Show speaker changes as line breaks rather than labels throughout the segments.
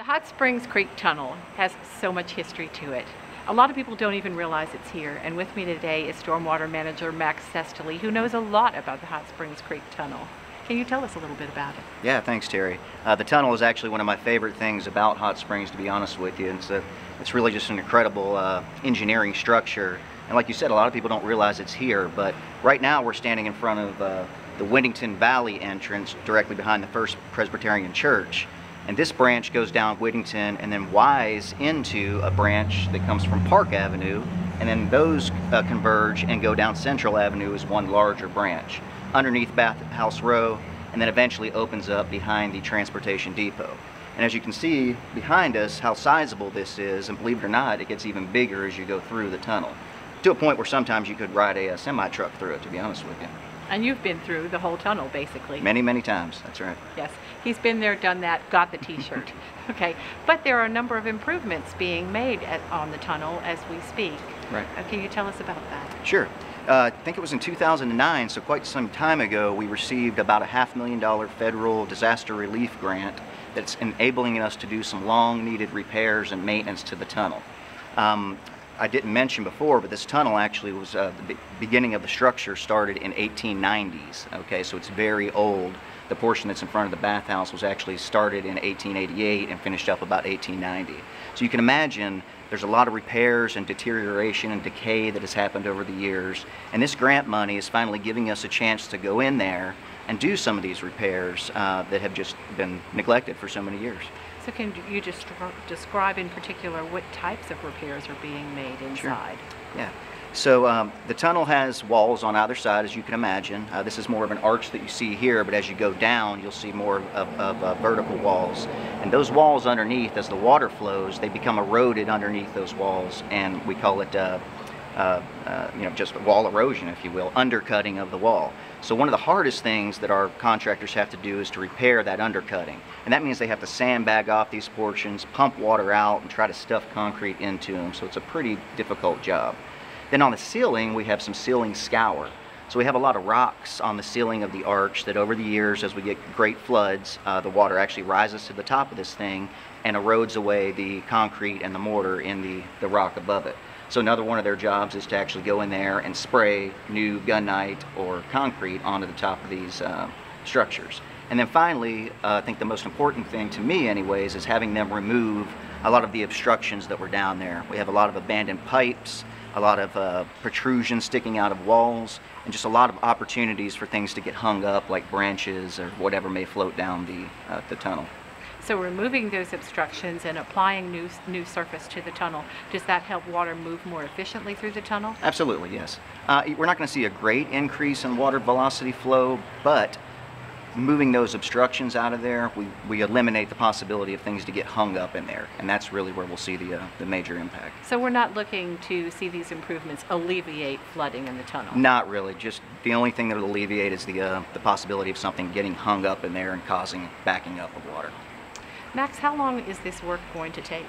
The Hot Springs Creek Tunnel has so much history to it. A lot of people don't even realize it's here, and with me today is Stormwater Manager Max Sestili, who knows a lot about the Hot Springs Creek Tunnel. Can you tell us a little bit about it?
Yeah, thanks, Terry. The tunnel is actually one of my favorite things about Hot Springs, to be honest with you. It's really just an incredible engineering structure. And like you said, a lot of people don't realize it's here, but right now we're standing in front of the Whittington Valley entrance directly behind the First Presbyterian Church. And this branch goes down Whittington and then Wise into a branch that comes from Park Avenue, and then those converge and go down Central Avenue as one larger branch underneath Bathhouse Row, and then eventually opens up behind the transportation depot. And as you can see behind us how sizable this is, and believe it or not, it gets even bigger as you go through the tunnel, to a point where sometimes you could ride a semi-truck through it, to be honest with you.
And you've been through the whole tunnel, basically.
Many, many times, that's right.
Yes, he's been there, done that, got the t-shirt. Okay, but there are a number of improvements being made on the tunnel as we speak.
Right.
Can you tell us about that?
Sure. I think it was in 2009, so quite some time ago, we received about a $500,000 federal disaster relief grant that's enabling us to do some long-needed repairs and maintenance to the tunnel. I didn't mention before, but this tunnel actually was, the beginning of the structure started in 1890s, okay, so it's very old. The portion that's in front of the bathhouse was actually started in 1888 and finished up about 1890. So you can imagine there's a lot of repairs and deterioration and decay that has happened over the years, and this grant money is finally giving us a chance to go in there and do some of these repairs that have just been neglected for so many years.
So can you just describe in particular what types of repairs are being made inside?
Sure. Yeah. So the tunnel has walls on either side, as you can imagine. This is more of an arch that you see here, but as you go down, you'll see more of vertical walls. And those walls underneath, as the water flows, they become eroded underneath those walls, and we call it just wall erosion, if you will, undercutting of the wall. So one of the hardest things that our contractors have to do is to repair that undercutting. And that means they have to sandbag off these portions, pump water out, and try to stuff concrete into them. So it's a pretty difficult job. Then on the ceiling, we have some ceiling scour. So we have a lot of rocks on the ceiling of the arch that over the years, as we get great floods, the water actually rises to the top of this thing and erodes away the concrete and the mortar in the rock above it. So another one of their jobs is to actually go in there and spray new gunite or concrete onto the top of these structures. And then finally, I think the most important thing to me anyways is having them remove a lot of the obstructions that were down there. We have a lot of abandoned pipes, a lot of protrusions sticking out of walls, and just a lot of opportunities for things to get hung up like branches or whatever may float down the tunnel.
So removing those obstructions and applying new surface to the tunnel, does that help water move more efficiently through the tunnel?
Absolutely, yes. We're not going to see a great increase in water velocity flow, but moving those obstructions out of there, we eliminate the possibility of things to get hung up in there, and that's really where we'll see the major impact.
So we're not looking to see these improvements alleviate flooding in the tunnel?
Not really. Just the only thing that will alleviate is the possibility of something getting hung up in there and causing backing up of water.
Max, how long is this work going to take?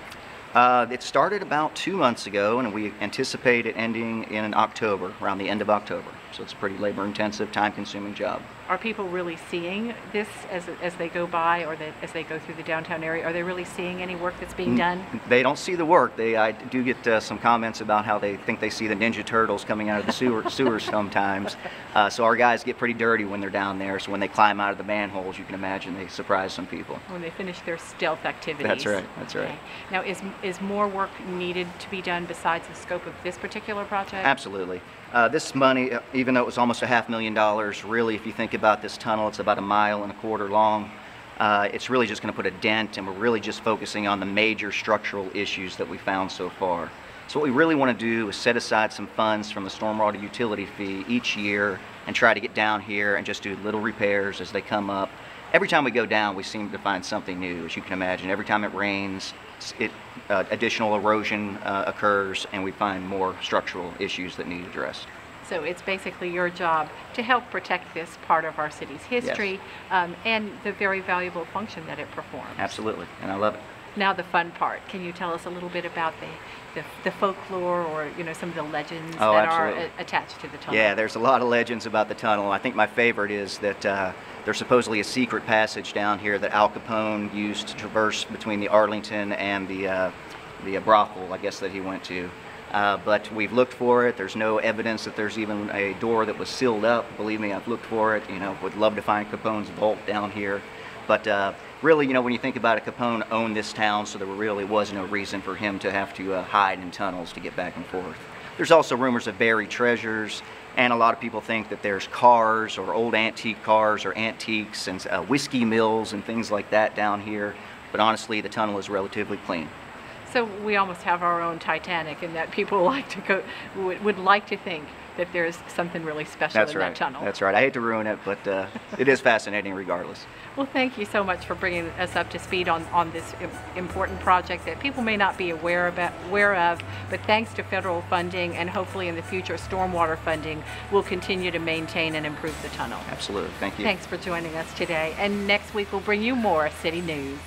It started about 2 months ago, and we anticipate it ending in October, around the end of October. So it's a pretty labor-intensive, time-consuming job.
Are people really seeing this as they go by, or as they go through the downtown area? Are they really seeing any work that's being done?
They don't see the work. I do get some comments about how they think they see the Ninja Turtles coming out of the sewers sometimes. So our guys get pretty dirty when they're down there. So when they climb out of the manholes, you can imagine they surprise some people.
When they finish their stealth activities.
That's right. That's right.
Okay. Now, is more work needed to be done besides the scope of this particular project?
Absolutely. This money, even though it was almost $500,000, really, if you think about this tunnel, it's about 1.25 miles long. It's really just going to put a dent, and we're really just focusing on the major structural issues that we found so far. So what we really want to do is set aside some funds from the stormwater utility fee each year and try to get down here and just do little repairs as they come up. Every time we go down, we seem to find something new, as you can imagine. Every time it rains, additional erosion occurs, and we find more structural issues that need addressed.
So it's basically your job to help protect this part of our city's history,
Yes.
and the very valuable function that it performs.
Absolutely, and I love it.
Now the fun part. Can you tell us a little bit about the folklore, or some of the legends
Oh,
that
absolutely.
are attached to the tunnel?
Yeah, there's a lot of legends about the tunnel. I think my favorite is that there's supposedly a secret passage down here that Al Capone used to traverse between the Arlington and the brothel, I guess, that he went to. But we've looked for it. There's no evidence that there's even a door that was sealed up. Believe me, I've looked for it. Would love to find Capone's vault down here. But really, when you think about it, Capone owned this town, so there really was no reason for him to have to hide in tunnels to get back and forth. There's also rumors of buried treasures, and a lot of people think that there's cars or old antique cars or antiques and whiskey mills and things like that down here. But honestly, the tunnel is relatively clean.
So we almost have our own Titanic, and that people like to go would like to think that there's something really special in that tunnel.
That's right. I hate to ruin it, but it is fascinating regardless.
Well, thank you so much for bringing us up to speed on this important project that people may not be aware of, but thanks to federal funding and hopefully in the future stormwater funding, we'll continue to maintain and improve the tunnel.
Absolutely. Thank you.
Thanks for joining us today. And next week we'll bring you more city news.